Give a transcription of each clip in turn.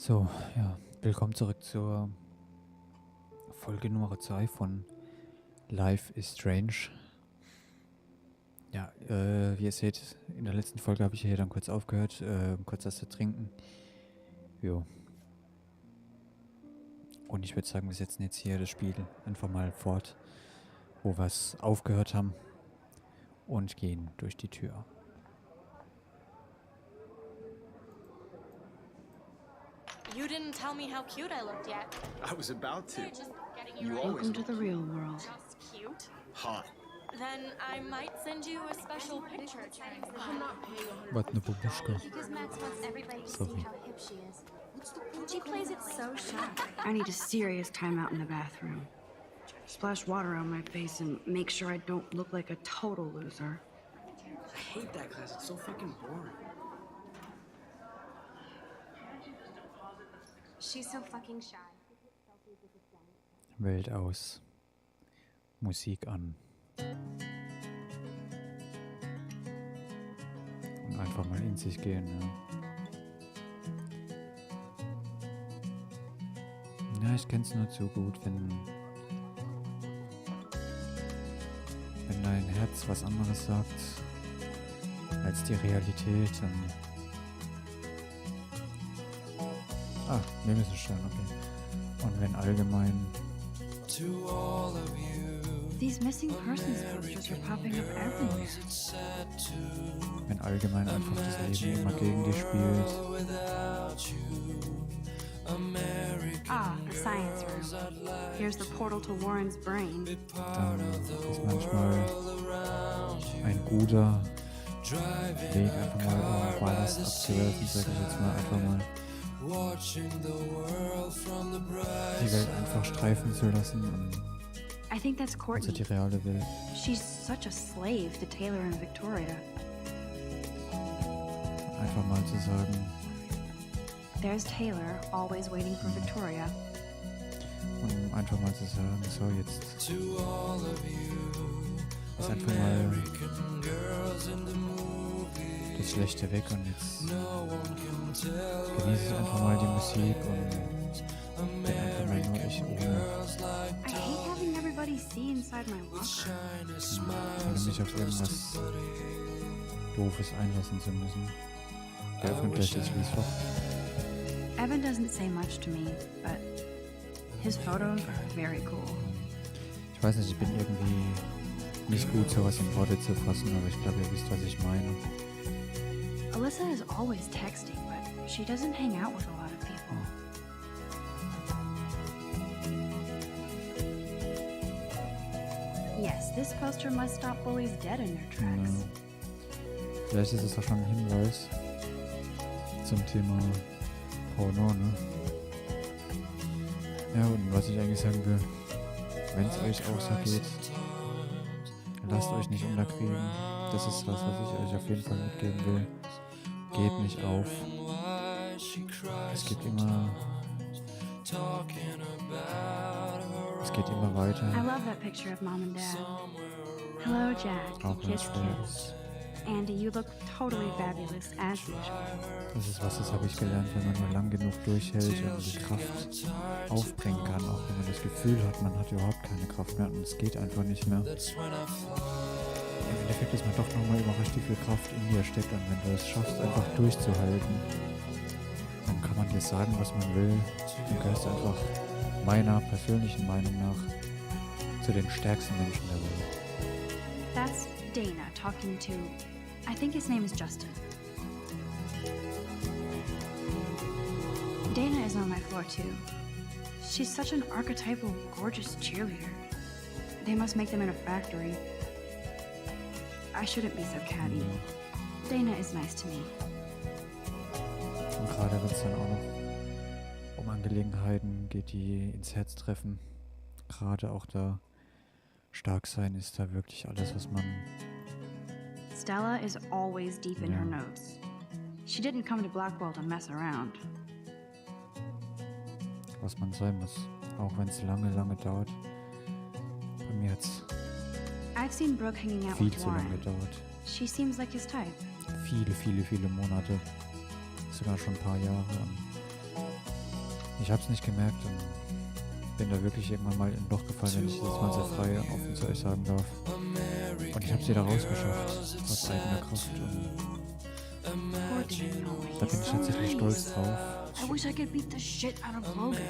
So, ja, willkommen zurück zur Folge Nummer 2 von Life is Strange. Ja, wie ihr seht, in der letzten Folge habe ich hier dann kurz aufgehört, kurz was zu trinken. Jo. Und ich würde sagen, wir setzen jetzt hier das Spiel einfach mal fort, wo wir es aufgehört haben, und gehen durch die Tür. You didn't tell me how cute I looked yet. I was about to. Just getting You ready. always Welcome to look the real world. Just cute. hot. Then I might send you a special picture. I'm not paying Was eine Babuschka. Because Max wants everybody to Sorry. see how hip she is. She plays it so shy. I need a serious timeout in the bathroom. Splash water on my face and make sure I don't look like a total loser. I hate that class. It's so fucking boring. She's so fucking shy. Welt aus. Musik an. Und einfach mal in sich gehen, ja. Ja, ich kenn's nur zu gut, wenn dein Herz was anderes sagt als die Realität, dann... wir müssen schauen, okay. Und wenn allgemein... These missing persons posters are popping up everywhere. Wenn allgemein einfach das Leben immer gegen dich spielt, Ah, a science room. Here's the portal to Warren's brain. dann ist manchmal ein guter Weg, einfach mal um Ballast abzuwerfen, sag ich jetzt mal, einfach mal die Welt einfach streifen zu lassen und I think that's also Courtney. die reale Welt. She's such a slave to Taylor and Victoria. Einfach mal zu sagen There's Taylor, always waiting for Victoria. und einfach mal zu sagen, so jetzt ist einfach mal das Schlechte weg und jetzt genieße ich einfach mal die Musik und bin einfach mal nur ich ohne. I hate having everybody see inside my locker. Ohne mich auf irgendwas Doofes einlassen zu müssen. Der öffnet gleich das Schließfach. Evan doesn't say much to me, but his photos are very cool. Ich weiß nicht, ich bin irgendwie nicht gut, sowas in Worte zu fassen, aber ich glaube, ihr wisst, was ich meine. Alyssa is always texting, but she doesn't hang out with a lot of people. Yes, this poster must stop bullies dead in their tracks. Ja. Vielleicht ist es auch schon ein Hinweis zum Thema Porno, ne? Ja, und was ich eigentlich sagen will, wenn es euch auch so geht, lasst euch nicht unterkriegen. Das ist was ich euch auf jeden Fall mitgeben will. Gebt nicht auf. Es geht immer I weiter, love that picture of Mom and Dad. Hello, Jack. auch wenn es Kiss, schwer kiss. ist. Andy, you look totally fabulous, as usual. Das ist was, das habe ich gelernt, wenn man nur lang genug durchhält und die Kraft aufbringen kann, auch wenn man das Gefühl hat, man hat überhaupt keine Kraft mehr und es geht einfach nicht mehr. Im Endeffekt ist man doch nochmal überrascht, wie viel Kraft in dir steckt, und wenn du es schaffst, einfach durchzuhalten, dann kann man dir sagen, was man will. Du gehörst einfach meiner persönlichen Meinung nach zu den stärksten Menschen der Welt. That's Dana talking to, I think his name is Justin. Dana is on my floor too. She's such an archetypal, gorgeous cheerleader. They must make them in a factory. I shouldn't be so catty. Dana is nice to me. Und gerade wenn es dann auch noch um Angelegenheiten geht, die ins Herz treffen, gerade auch da stark sein ist da wirklich alles, was man... Stella is always deep in her Yeah. notes. She didn't come to Blackwell to mess around. was man sein muss, auch wenn es lange, lange dauert. Bei mir hat es I've seen Brooke hanging out viel with zu lange Warren. gedauert. She seems like his type. Viele, viele, viele Monate, sogar schon ein paar Jahre. Und Ich hab's nicht gemerkt und bin da wirklich irgendwann mal in ein Loch gefallen, wenn ich das mal so frei und offen zu euch sagen darf. Und ich hab's wieder rausgeschafft, aus eigener Kraft. Und Poor Daniel. da He's bin ich so tatsächlich stolz nice. drauf. I wish I could beat the shit out of Logan.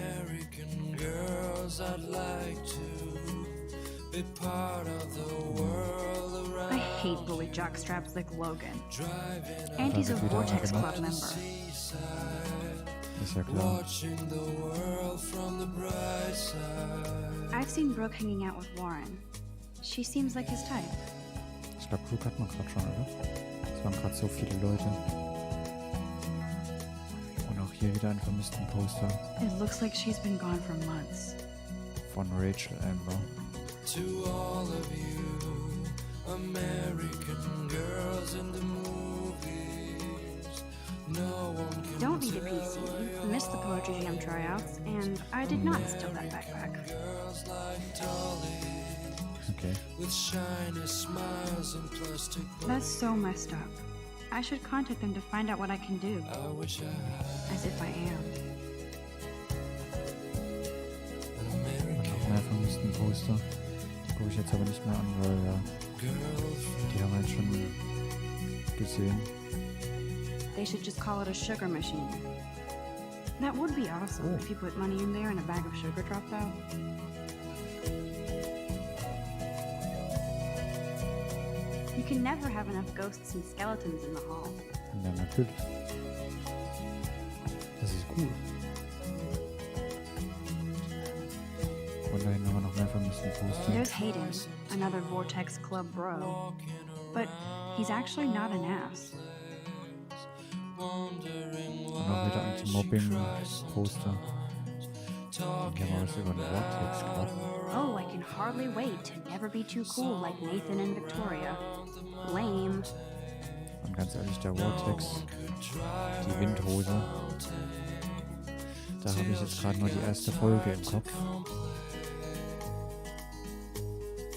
I hate bully jockstraps like Logan. And he's a Damit wieder Vortex gemacht. Club member. Ist ja klar. I've seen Brooke hanging out with Warren. She seems like his type. Ich glaube, Brooke hat man gerade schon, oder? Es waren gerade so viele Leute. Und auch hier wieder ein vermissten Poster It looks like she's been gone for months. von Rachel Amber. To all of you, American girls in the movies, no one can Don't need a PC, missed the Poetry Jam tryouts, and I did not steal that backpack. girls like Dolly, Okay. with shiny smiles and plastic That's so messed up. I should contact them to find out what I can do. I wish I had As if I am. an Und American noch mehr vermissten Poster. Die gucke ich jetzt aber nicht mehr an, weil ja, girlfriend. die haben wir jetzt schon gesehen. They should just call it a sugar machine. That would be awesome if you put money in there and a bag of sugar dropped out. You can never have enough ghosts and skeletons in the hall. Ja, natürlich. Das ist cool. Und dahin haben wir noch mehr vermissten Poster. There's Hayden, another Vortex Club bro. But he's actually not an ass. Und auch wieder Anti-Mobbing-Poster. Hier haben wir was über den Vortex Club. Oh, I can hardly wait to never be too cool like Nathan and Victoria. Lame. Und ganz ehrlich, der Vortex, die Windhose, da habe ich jetzt gerade nur die erste Folge im Kopf.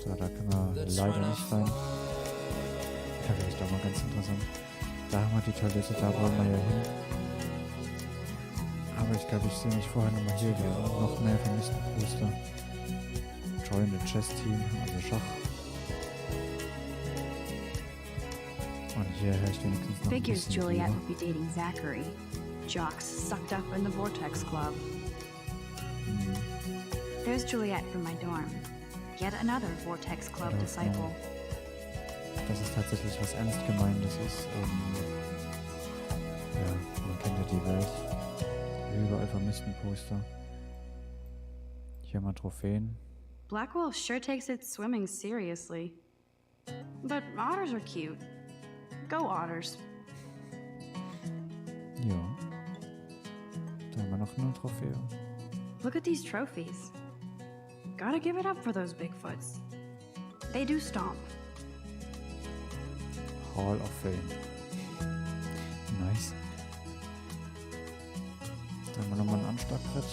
So, da können wir leider nicht rein. Ja, vielleicht auch mal ganz interessant. Da haben wir die Toilette, da wollen wir ja hin. Aber ich glaube, ich sehe mich vorher nochmal hier, wir haben noch mehr vermissten Poster. Join the Chess Team, also Schach. Und hier herrscht wenigstens noch ein Figures bisschen Juliet Liebe. would be dating Zachary. Jocks sucked up in the Vortex Club. There's Juliet from my dorm. Yet another Vortex Club Ja, disciple. Das ist tatsächlich was ernst gemeintes ist. Ja, man kennt ja die Welt. Überall vermissten Poster. Hier mal Trophäen. Blackwell sure takes its swimming seriously. But otters are cute. Go otters. Ja. Da haben wir noch eine Trophäe. Look at these trophies. Gotta give it up for those Bigfoots. They do stomp. Hall of Fame. Nice. Da haben wir nochmal ein Anschlagbrett.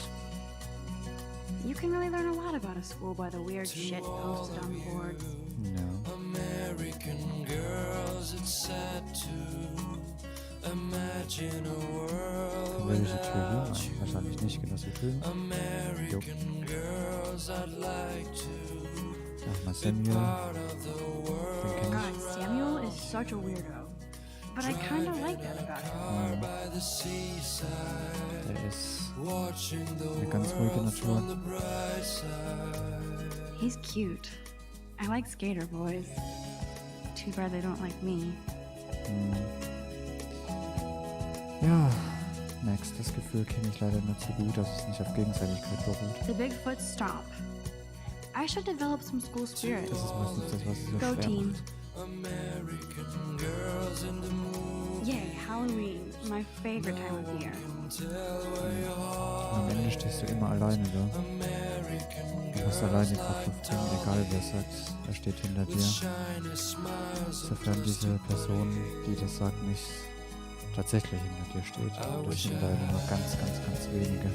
You can really learn a lot about a school by the weird shit posted on boards. Ja. American girls, it's sad to imagine a world Welche Tür hier? Nein, wahrscheinlich nicht. Geht das hier drüben? Jo. American girls, I'd like to Da haben wir Samuel. part of the world Den kenn God, Samuel is such a weirdo. But I kinda like that about him. by the seaside, ich. Der ist watching the eine ganz ruhige Natur. from the bright side. He's cute. I like skater boys. Too bad they don't like me. Ja, Max, das Gefühl kenne ich leider nur zu gut, dass es nicht auf Gegenseitigkeit beruht. The Bigfoots stomp. I should develop some school spirit. Das ist meistens das, was sie so Go schwer team. macht. American girls in the moon, Yay, Halloween, my favorite time of year. Und am Ende stehst du immer alleine da. Du musst alleine die Kraft aufbringen, egal wer sagt, er steht hinter dir. shiny smiles. Sofern diese Person, die das sagt, nicht tatsächlich hinter dir steht. Und das sind leider nur ganz, ganz, ganz wenige.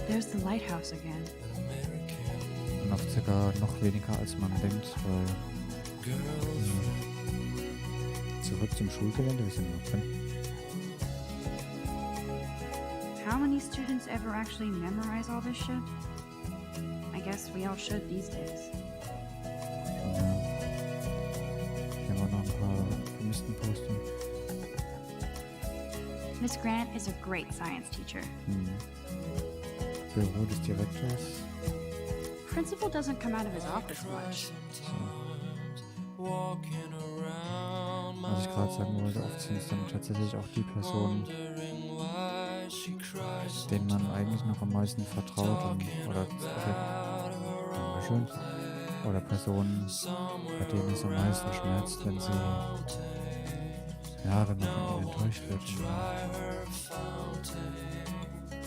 There's the lighthouse again. Und noch circa noch weniger als man denkt, weil zurück zum Schulgelände, wir sind noch drin. how many students ever actually memorize all this shit? I guess we all should these days. Ja. Hier haben wir noch ein paar Vermissten-Poster. Miss Grant is a great science teacher. Büro des Direktors. Principal doesn't come out of his office much. walking around Was ich gerade sagen wollte, oft sind es dann tatsächlich auch die Personen, wondering why she cries denen man eigentlich noch am meisten vertraut oder Dankeschön. Oder Personen, bei denen es am meisten schmerzt, wenn sie wenn man von ihnen enttäuscht wird.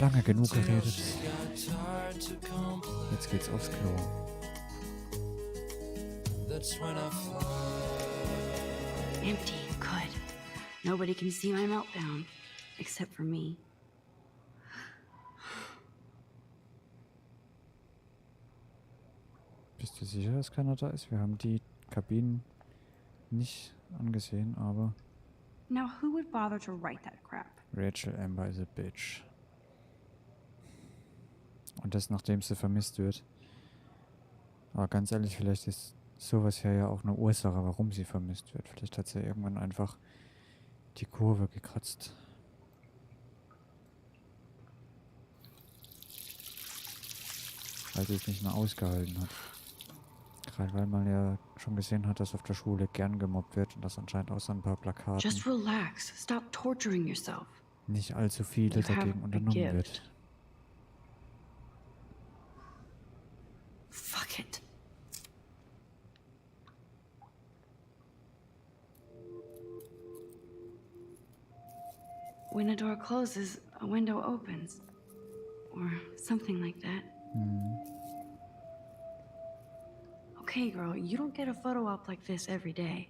Lange genug geredet. Jetzt geht's aufs Klo. that's when I fly. Empty. Good. Nobody can see my meltdown. Except for me. Bist du sicher, dass keiner da ist? Wir haben die Kabinen nicht angesehen, aber Now who would bother to write that crap? Rachel Amber is a bitch. Und das, nachdem sie vermisst wird. Aber ganz ehrlich, vielleicht ist sowas hier ja auch eine Ursache, warum sie vermisst wird. Vielleicht hat sie irgendwann einfach die Kurve gekratzt. Weil sie es nicht mehr ausgehalten hat. Gerade weil man ja schon gesehen hat, dass auf der Schule gern gemobbt wird und das anscheinend auch so ein paar Plakaten Just relax. Stop torturing yourself. nicht allzu viel You have dagegen a unternommen gift. wird. Fuck it. When a door closes, a window opens. Or something like that. Okay, girl, you don't get a photo op like this every day.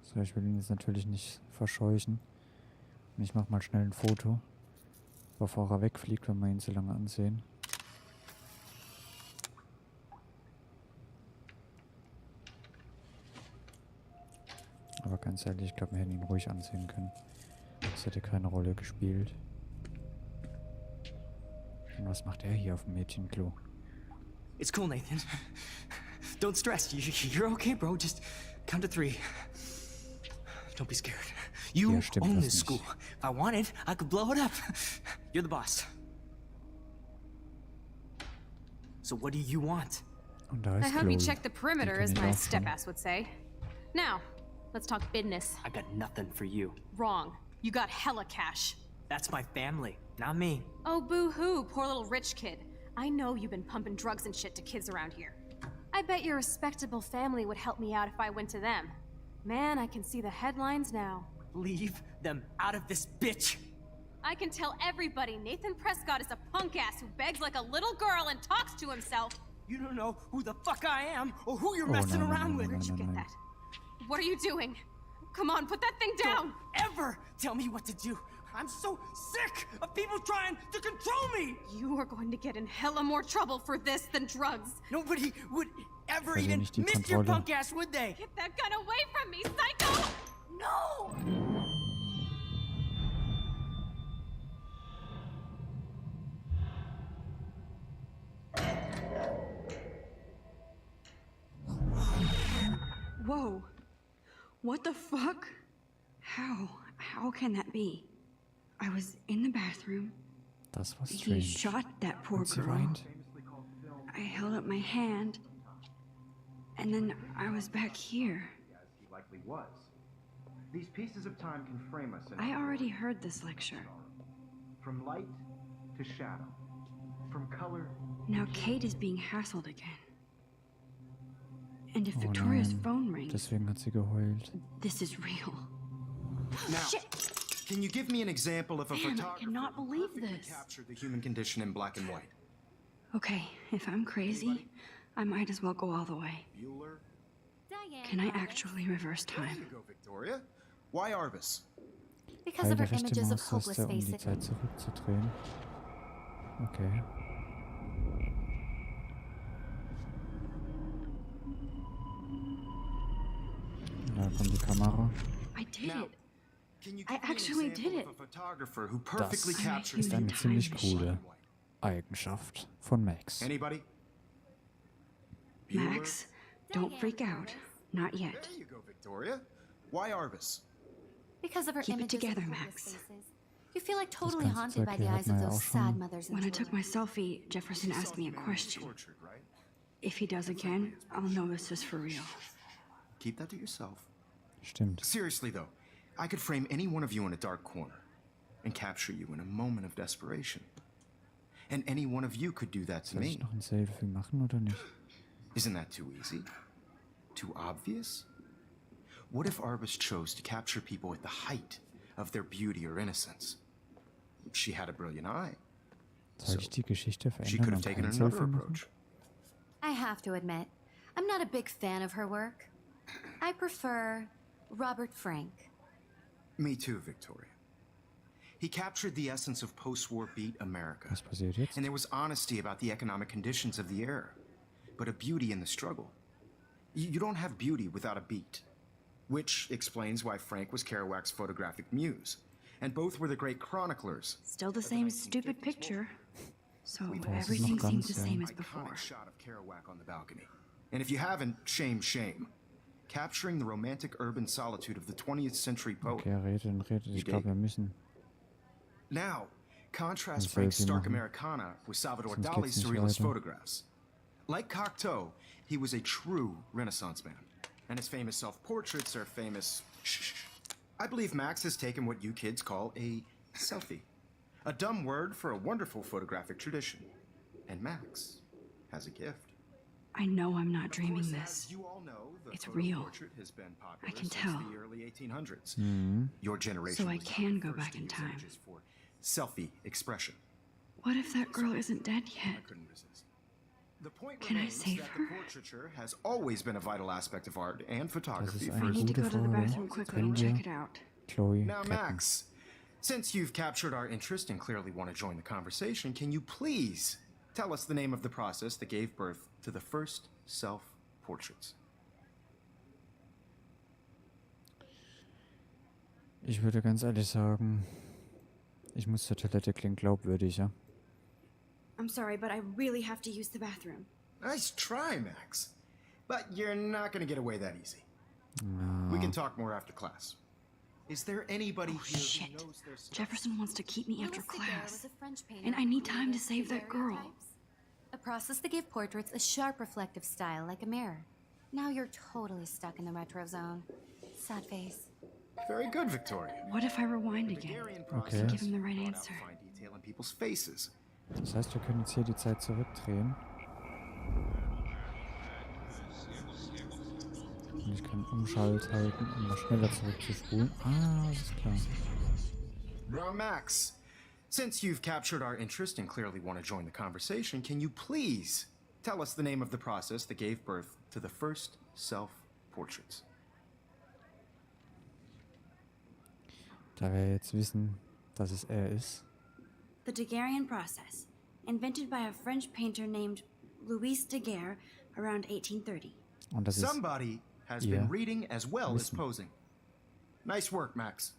So, ich will ihn jetzt natürlich nicht verscheuchen. Und ich mach mal schnell ein Foto, bevor er wegfliegt, wenn wir ihn so lange ansehen. Aber ganz ehrlich, ich glaube, wir hätten ihn ruhig ansehen können. Das hätte keine Rolle gespielt. Und was macht er hier auf dem Mädchenklo? It's cool, Nathan. Don't stress. You're okay, bro. Just count to 3. Don't be scared. You Hier stimmt own was this nicht. school. If I wanted, I could blow it up. You're the boss. So what do you want? Und da I ist hope you Chloe. check the perimeter, Die as kenn ich my auch schon. step-ass would say. Now, let's talk business. I got nothing for you. Wrong. You got hella cash. That's my family, not me. Oh, boo-hoo, poor little rich kid. I know you've been pumping drugs and shit to kids around here. I bet your respectable family would help me out if I went to them. Man, I can see the headlines now. Leave them out of this bitch. I can tell everybody Nathan Prescott is a punk ass who begs like a little girl and talks to himself. You don't know who the fuck I am or who you're Oh, messing no, no, around no, with. no, Where'd you no, get no. that? What are you doing? Come on, put that thing down! Don't ever tell me what to do. I'm so sick of people trying to control me. You are going to get in hella more trouble for this than drugs. Nobody would ever Also even nicht die miss your Kontrolle. punk ass, would they? Get that gun away from me, psycho! No! Whoa. What the fuck? How can that be? I was in the bathroom. Das war He strange. shot that poor Und sie girl. weint. I held up my hand. And then I was back here. As he likely was. These pieces of time can frame us in I already heard this lecture. from light to shadow, from color. Now Kate is being hassled again. And if Oh Victoria's nein, phone rings, deswegen hat sie geheult. this is real. Now, Shit! can you give me an example of a Damn, I photographer cannot who believe perfectly this. captured the human condition in black and white? Okay, if I'm crazy, I might as well go all the way. Bueller? Can I actually reverse There you time? go, Victoria. Why Arvis? Because Teil of der her rechte images of Maustaste, hopeless um die faces. Zeit zurückzudrehen. Okay. Da kommt die Kamera. I did Now, it. Can you I give me an actually example did of it. a photographer who Das perfectly captures ist the eine Time ziemlich machine. coole Eigenschaft von Max. Anybody? Bueller? Max, don't freak out. Not yet. There you go, Victoria. Why Arbus? Because of her Keep it images together, of hopeless Max. faces. You feel like Das totally ganze haunted Zeug by hier the hat eyes man of ja auch those sad schon. mothers When and I took my children. selfie, Jefferson asked me a question. Tortured, right? If he does again, I'll know this is for real. Keep that to yourself. Stimmt. Seriously, though, I could frame any one of you in a dark corner and capture you in a moment of desperation. And any one of you could do that to Soll ich me. noch ein Selfie machen oder nicht? Isn't that too easy? Too obvious? What if Arbus chose to capture people at the height of their beauty or innocence? She had a brilliant eye. Soll ich die Geschichte She could verändern have und taken ein another Selfie machen? approach. I have to admit, I'm not a big fan of her work. I prefer Robert Frank. Me too, Victoria. He captured the essence of post-war beat America. Was passiert jetzt? And there was honesty about the economic conditions of the era, but a beauty in the struggle. You don't have beauty without a beat. Which explains why Frank was Kerouac's photographic muse. And both were the great chroniclers. Still the same stupid picture. So Das ist everything noch seems ganz, the ja. same as before. Iconic shot of Kerouac on the balcony. And if you haven't, shame, shame. Capturing the romantic urban solitude of the 20th century poet. Okay, redet und redet. Ich glaube, wir müssen. Now, contrast Ein Frank's Selfie stark machen. Americana with Salvador Sonst Dali's geht's nicht surrealist weiter. photographs. Like Cocteau, he was a true Renaissance man, and his famous self-portraits are famous. Shh. I believe Max has taken what you kids call a selfie, a dumb word for a wonderful photographic tradition. And Max has a gift. I know I'm not Of dreaming course, this. as you all know, the It's photo real. portrait has been popular I can since tell. the early 1800s. Mhm. Your generation So I was not can the go first back to in use time. images for selfie expression. What if that girl isn't dead I yet? couldn't resist. The point Can I remains save that her? the portraiture has always been a vital aspect of art and photography ein for I need to gute go to the Frage. bathroom quickly and Können check wir it out. Chloe Now, retten? Max, since you've captured our interest and clearly want to join the conversation, can you please tell us the name of the process that gave birth to the first self-portraits? Ich würde ganz ehrlich sagen, ich muss zur Toilette, klingt glaubwürdiger. I'm sorry, but I really have to use the bathroom. Nice try, Max. But you're not going to get away that easy. We can talk more after class. Is there anybody Oh, here shit. who knows their stuff? Jefferson wants to keep me after Louis Daguerre class. was a French painter And I who need time to created save that girl. daguerreotypes, a process that gave portraits a sharp reflective style like a mirror. Now you're totally stuck in the retro zone. Sad face. Very good, Victoria. What if I rewind again? Hungarian Okay. process Give him the right brought out answer. fine detail in people's faces. Das heißt, wir können jetzt hier die Zeit zurückdrehen. Und ich kann Umschalt halten, um noch schneller zurückzuspulen. Ah, das ist klar. Now, Max, since you've captured our interest and clearly want to join the conversation, can you please tell us the name of the process that gave birth to the first self-portraits? Da wir jetzt wissen, dass es er ist. The Daguerrean process, invented by a French painter named Louis Daguerre around 1830. Und das ist Somebody has ihr been reading as well as Wissen. posing. Nice work, Max.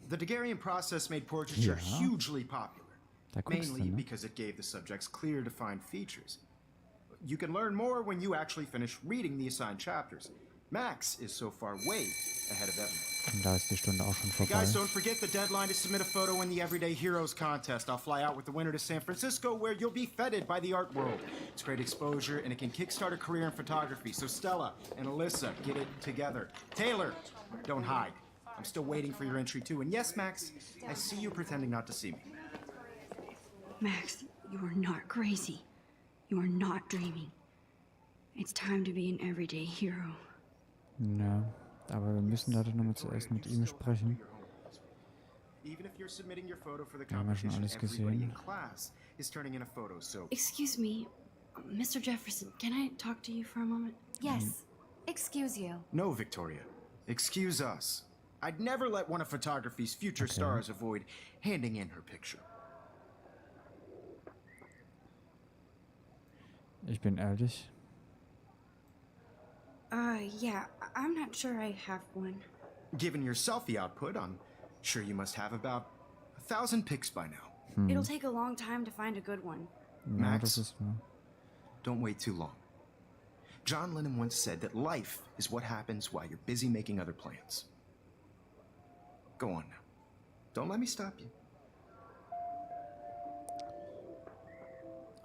The Daguerrean process made portraiture Ja. hugely popular, Da guckst du, mainly ne? because it gave the subjects clear, defined features. You can learn more when you actually finish reading the assigned chapters. Max is so far way ahead of everyone. Und da ist die Stunde auch schon vorbei. Guys, don't forget the deadline to submit a photo in the Everyday Heroes contest. I'll fly out with the winner to San Francisco, where you'll be feted by the art world. It's great exposure, and it can kickstart a career in photography. So Stella and Alyssa, get it together. Taylor, don't hide. I'm still waiting for your entry too. And yes, Max, I see you pretending not to see me. Max, you are not crazy. You are not dreaming. It's time to be an everyday hero. Ja, aber wir müssen da doch nochmal zuerst mit ihm sprechen. Even if you're submitting your photo for the Wir haben ja schon competition, alles everybody in gesehen. class is turning in a photo, so Excuse me, Mr. Jefferson, can I talk to you for a moment? Yes. Excuse you. no, Victoria. Excuse us. I'd never let one of photography's future Okay. stars avoid handing in her picture. Ich bin ehrlich. Yeah, I'm not sure I have one. Given your selfie output, I'm sure you must have about 1,000 pics by now. It'll take a long time to find a good one. Ja, Max? das ist wahr. Don't wait too long. John Lennon once said that life is what happens while you're busy making other plans. Go on now. Don't let me stop you.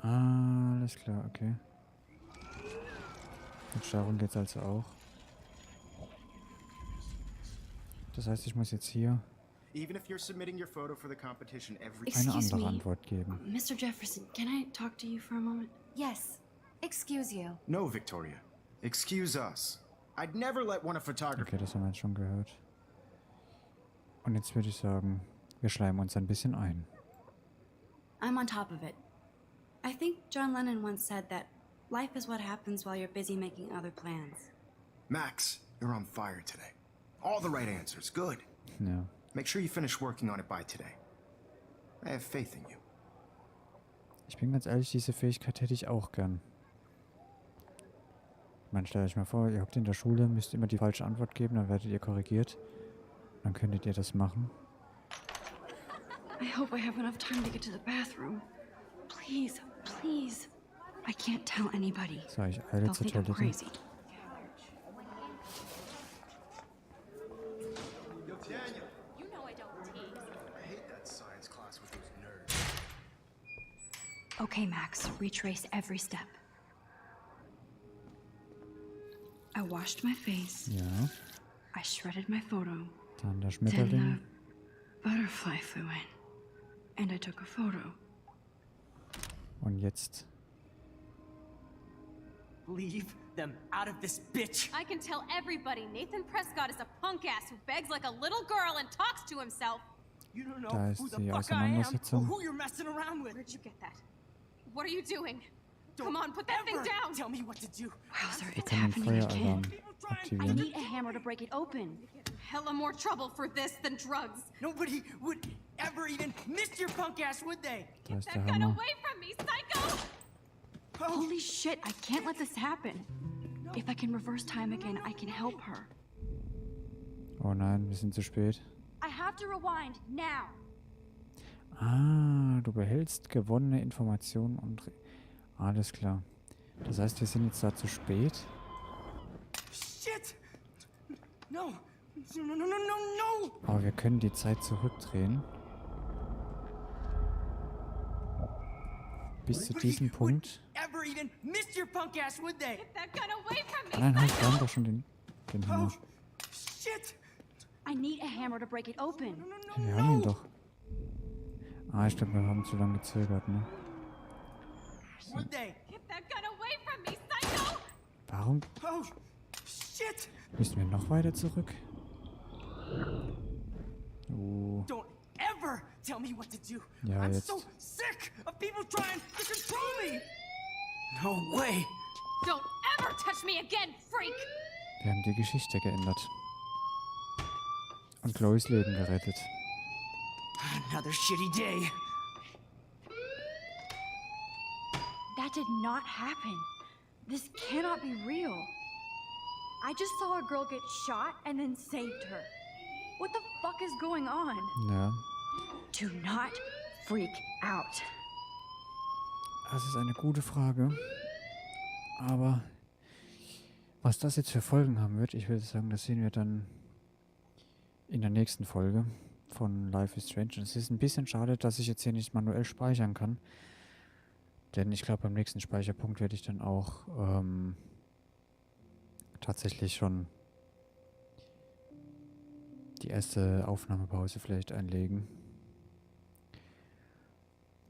Ah, alles klar, okay. Und darum geht's also auch. Das heißt, ich muss jetzt hier Even if you're submitting your photo for the competition every eine Excuse andere me. Antwort geben. Mr. Jefferson, can I talk to you for a moment? Yes. Excuse you. No, Victoria. Excuse us. I'd never let one of photography. Okay, das haben wir jetzt schon gehört. Und jetzt würde ich sagen, wir schleimen uns ein bisschen ein. I'm on top of it. I think John Lennon once said that life is what happens while you're busy making other plans. Max, you're on fire today. All the right answers. Good. Ja. Make sure you finish working on it by today. I have faith in you. Ich bin ganz ehrlich, diese Fähigkeit hätte ich auch gern. Man stellt euch mal vor, ihr habt in der Schule, müsst immer die falsche Antwort geben, dann werdet ihr korrigiert. Dann könntet ihr das machen. I hope I have enough time to get to the bathroom. Please, please. I can't tell anybody. So, ich eile They'll zur think I'm Toilette. crazy. Yo, Daniel. You know I don't tease. I hate that science class with those nerds. Okay, Max, retrace every step. I washed my face. Ja, I shredded my photo. dann der Then Schmetterling. the butterfly flew in. And I took a photo. Und jetzt. Leave them out of this bitch. I can tell everybody Nathan Prescott is a punk ass who begs like a little girl and talks to himself. You don't know Da ist who the die fuck I am or Auseinandersetzung. who you're messing around with. Where'd you get that? What are you doing? Don't Come on, put that thing ever down! Tell me what to do. Wowzer, Wir it's können den happening Feueralarm again. I aktivieren. need a hammer to break it open. Hella more trouble for this than drugs. Nobody would ever even miss your punk ass, would they? Da ist der That gun Hammer. away from me, psycho! Holy shit, I can't let this happen. If I can reverse time again, I can help her. Oh nein, wir sind zu spät. I have to rewind now. Ah, du behältst gewonnene Informationen und... Alles klar. Das heißt, wir sind jetzt da zu spät. Shit! No! No, no, no, no, no, no! Aber wir können die Zeit zurückdrehen. Bis zu diesem Punkt. Ever even miss your punk ass, would they? Get that gun away from me, Nein, halt, wir haben psycho! doch schon den Hammer. Oh, shit! I need a hammer to break it open. No, no, Ja, no, wir haben ihn no! doch. Ah, ich glaube, wir haben zu lange gezögert, ne? Would they? Get that gun away from me, psycho! Warum Oh, shit! müssen wir noch weiter zurück? Oh, Don't ever tell me what to do. Ja, I'm jetzt. so sick of people trying to control me. No way. Don't ever touch me again, freak! wir haben die Geschichte geändert. Und Chloes Leben gerettet. Another shitty day. That did not happen. This cannot be real. I just saw a girl get shot and then saved her. What the fuck is going on? Ja, Do not freak out. das ist eine gute Frage. Aber was das jetzt für Folgen haben wird, ich würde sagen, das sehen wir dann in der nächsten Folge von Life is Strange. Und es ist ein bisschen schade, dass ich jetzt hier nicht manuell speichern kann. Denn ich glaube, beim nächsten Speicherpunkt werde ich dann auch tatsächlich schon die erste Aufnahmepause vielleicht einlegen.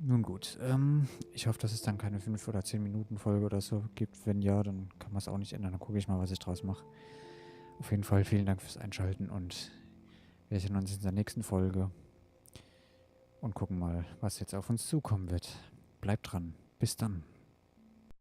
Nun gut, ich hoffe, dass es dann keine 5 oder 10 Minuten Folge oder so gibt. Wenn ja, dann kann man es auch nicht ändern. Dann gucke ich mal, was ich draus mache. Auf jeden Fall vielen Dank fürs Einschalten und wir sehen uns in der nächsten Folge und gucken mal, was jetzt auf uns zukommen wird. Bleibt dran. Bis dann.